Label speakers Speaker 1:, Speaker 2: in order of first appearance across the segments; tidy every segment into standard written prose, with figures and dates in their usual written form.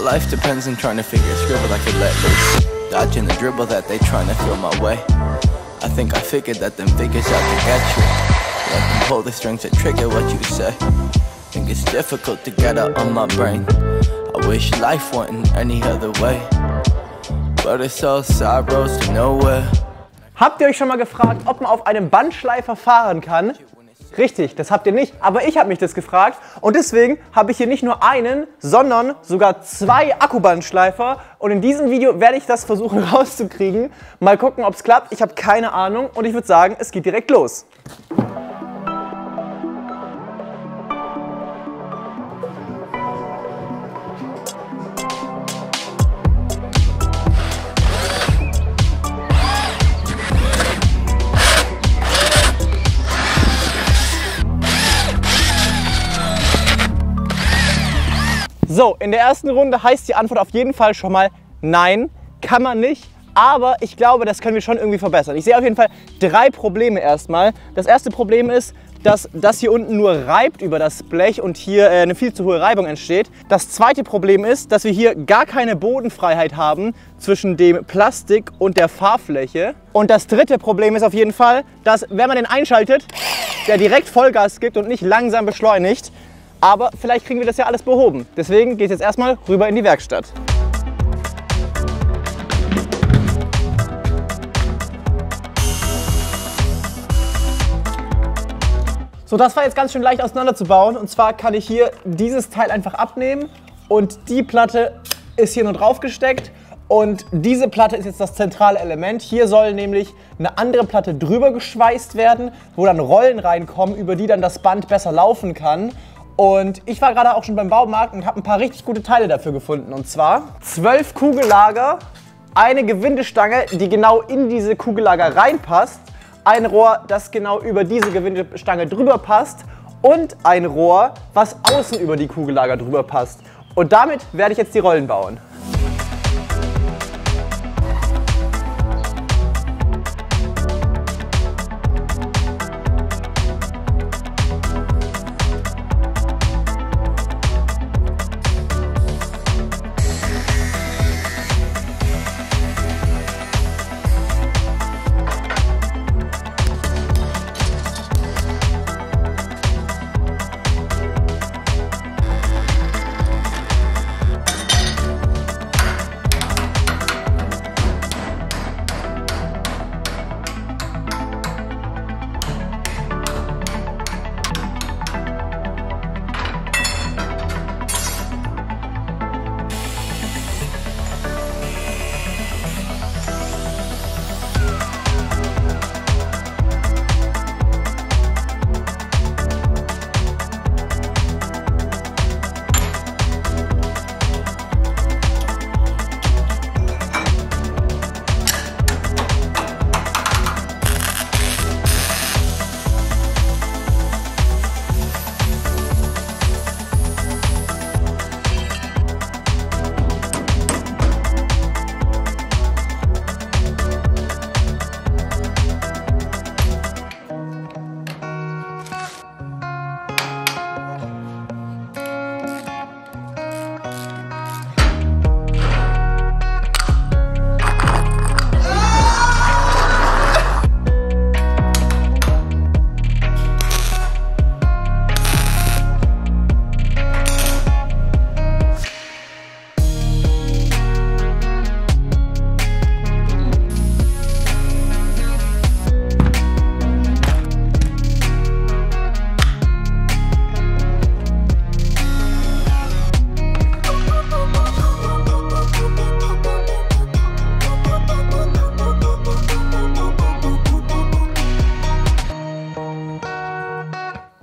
Speaker 1: life depends on trying to figure a scribble I could let loose. Dodging the dribble that they trying to throw my way. I think I figured that them figures out to get you. Let them pull the strings that trigger what you say. Think it's difficult to get out on my brain. I wish life went in any other way. But it's all side roads to nowhere.
Speaker 2: Habt ihr euch schon mal gefragt, ob man auf einem Bandschleifer fahren kann? Richtig, das habt ihr nicht, aber ich habe mich das gefragt und deswegen habe ich hier nicht nur einen, sondern sogar 2 Akkubandschleifer und in diesem Video werde ich das versuchen rauszukriegen. Mal gucken, ob es klappt, ich habe keine Ahnung und ich würde sagen, es geht direkt los. So, in der ersten Runde heißt die Antwort auf jeden Fall schon mal nein, kann man nicht. Aber ich glaube, das können wir schon irgendwie verbessern. Ich sehe auf jeden Fall 3 Probleme erstmal. Das erste Problem ist, dass das hier unten nur reibt über das Blech und hier eine viel zu hohe Reibung entsteht. Das zweite Problem ist, dass wir hier gar keine Bodenfreiheit haben zwischen dem Plastik und der Fahrfläche. Und das dritte Problem ist auf jeden Fall, dass wenn man den einschaltet, der direkt Vollgas gibt und nicht langsam beschleunigt. Aber vielleicht kriegen wir das ja alles behoben. Deswegen geht es jetzt erstmal rüber in die Werkstatt. So, das war jetzt ganz schön leicht auseinanderzubauen. Und zwar kann ich hier dieses Teil einfach abnehmen und die Platte ist hier nur drauf gesteckt. Und diese Platte ist jetzt das zentrale Element. Hier soll nämlich eine andere Platte drüber geschweißt werden, wo dann Rollen reinkommen, über die dann das Band besser laufen kann. Und ich war gerade auch schon beim Baumarkt und habe ein paar richtig gute Teile dafür gefunden. Und zwar 12 Kugellager, eine Gewindestange, die genau in diese Kugellager reinpasst, ein Rohr, das genau über diese Gewindestange drüber passt und ein Rohr, was außen über die Kugellager drüber passt. Und damit werde ich jetzt die Rollen bauen.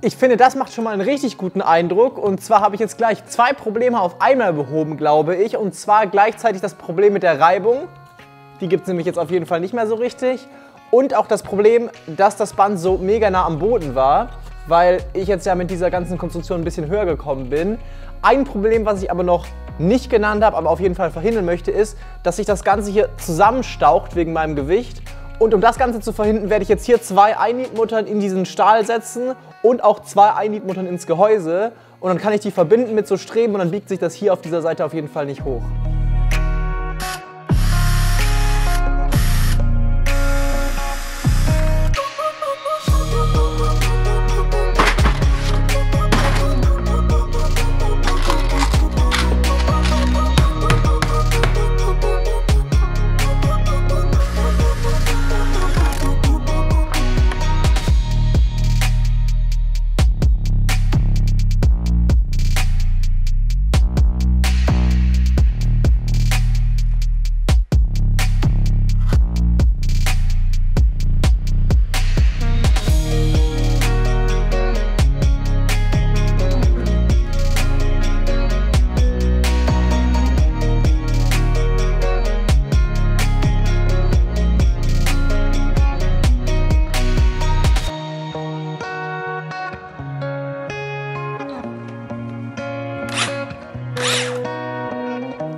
Speaker 2: Ich finde, das macht schon mal einen richtig guten Eindruck. Und zwar habe ich jetzt gleich 2 Probleme auf einmal behoben, glaube ich. Und zwar gleichzeitig das Problem mit der Reibung. Die gibt es nämlich jetzt auf jeden Fall nicht mehr so richtig. Und auch das Problem, dass das Band so mega nah am Boden war, weil ich jetzt ja mit dieser ganzen Konstruktion ein bisschen höher gekommen bin. Ein Problem, was ich aber noch nicht genannt habe, aber auf jeden Fall verhindern möchte, ist, dass sich das Ganze hier zusammenstaucht wegen meinem Gewicht. Und um das Ganze zu verhindern, werde ich jetzt hier 2 Einnietmuttern in diesen Stahl setzen und auch 2 Einnietmuttern ins Gehäuse. und dann kann ich die verbinden mit so Streben und dann biegt sich das hier auf dieser Seite auf jeden Fall nicht hoch.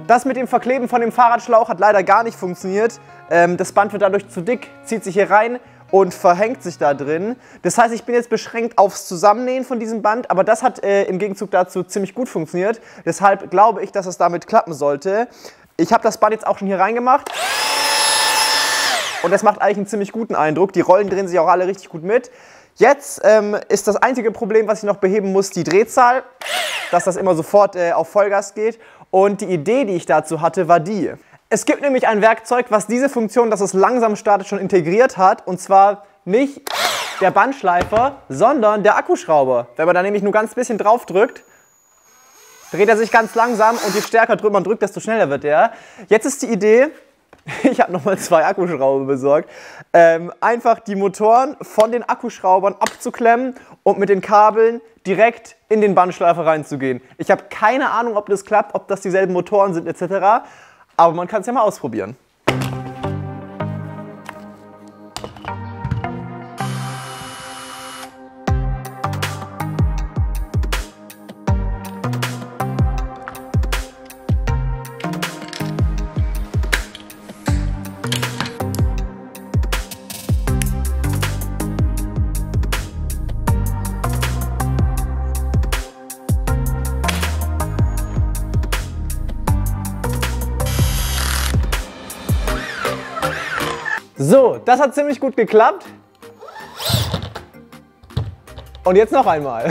Speaker 2: Das mit dem Verkleben von dem Fahrradschlauch hat leider gar nicht funktioniert. Das Band wird dadurch zu dick, zieht sich hier rein und verhängt sich da drin. Das heißt, ich bin jetzt beschränkt aufs Zusammennähen von diesem Band, aber das hat im Gegenzug dazu ziemlich gut funktioniert. Deshalb glaube ich, dass es damit klappen sollte. Ich habe das Band jetzt auch schon hier reingemacht und das macht eigentlich einen ziemlich guten Eindruck. Die Rollen drehen sich auch alle richtig gut mit. Jetzt ist das einzige Problem, was ich noch beheben muss, die Drehzahl, dass das immer sofort auf Vollgas geht. Und die Idee, die ich dazu hatte, war die. Es gibt nämlich ein Werkzeug, was diese Funktion, dass es langsam startet, schon integriert hat. Und zwar nicht der Bandschleifer, sondern der Akkuschrauber. Wenn man da nämlich nur ganz bisschen drauf drückt, dreht er sich ganz langsam und je stärker man drückt, desto schneller wird er. Jetzt ist die Idee, ich habe nochmal 2 Akkuschrauber besorgt, einfach die Motoren von den Akkuschraubern abzuklemmen und mit den Kabeln direkt in den Bandschleifer reinzugehen. Ich habe keine Ahnung, ob das klappt, ob das dieselben Motoren sind etc., aber man kann es ja mal ausprobieren. So, das hat ziemlich gut geklappt. Und jetzt noch einmal.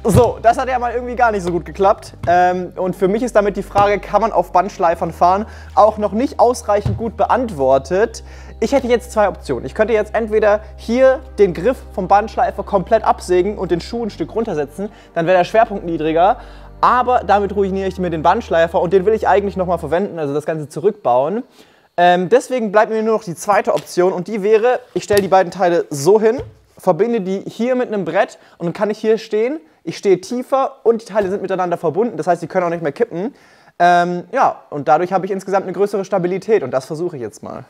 Speaker 2: So, das hat ja mal irgendwie gar nicht so gut geklappt. Und für mich ist damit die Frage, kann man auf Bandschleifern fahren, auch noch nicht ausreichend gut beantwortet. Ich hätte jetzt 2 Optionen. Ich könnte jetzt entweder hier den Griff vom Bandschleifer komplett absägen und den Schuh ein Stück runtersetzen, dann wäre der Schwerpunkt niedriger. Aber damit ruiniere ich mir den Bandschleifer und den will ich eigentlich nochmal verwenden, also das Ganze zurückbauen. Deswegen bleibt mir nur noch die zweite Option und die wäre, ich stelle die beiden Teile so hin, verbinde die hier mit einem Brett und dann kann ich hier stehen. Ich stehe tiefer und die Teile sind miteinander verbunden, das heißt, die können auch nicht mehr kippen. Ja, und dadurch habe ich insgesamt eine größere Stabilität und das versuche ich jetzt mal.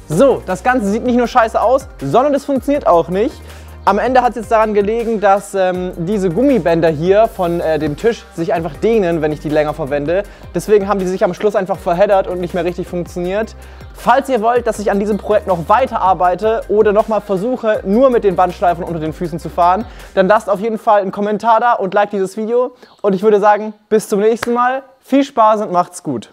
Speaker 2: So, das Ganze sieht nicht nur scheiße aus, sondern es funktioniert auch nicht. Am Ende hat es jetzt daran gelegen, dass diese Gummibänder hier von dem Tisch sich einfach dehnen, wenn ich die länger verwende. Deswegen haben die sich am Schluss einfach verheddert und nicht mehr richtig funktioniert. Falls ihr wollt, dass ich an diesem Projekt noch weiter arbeite oder nochmal versuche, nur mit den Bandschleifen unter den Füßen zu fahren, dann lasst auf jeden Fall einen Kommentar da und liked dieses Video. Und ich würde sagen, bis zum nächsten Mal. Viel Spaß und macht's gut.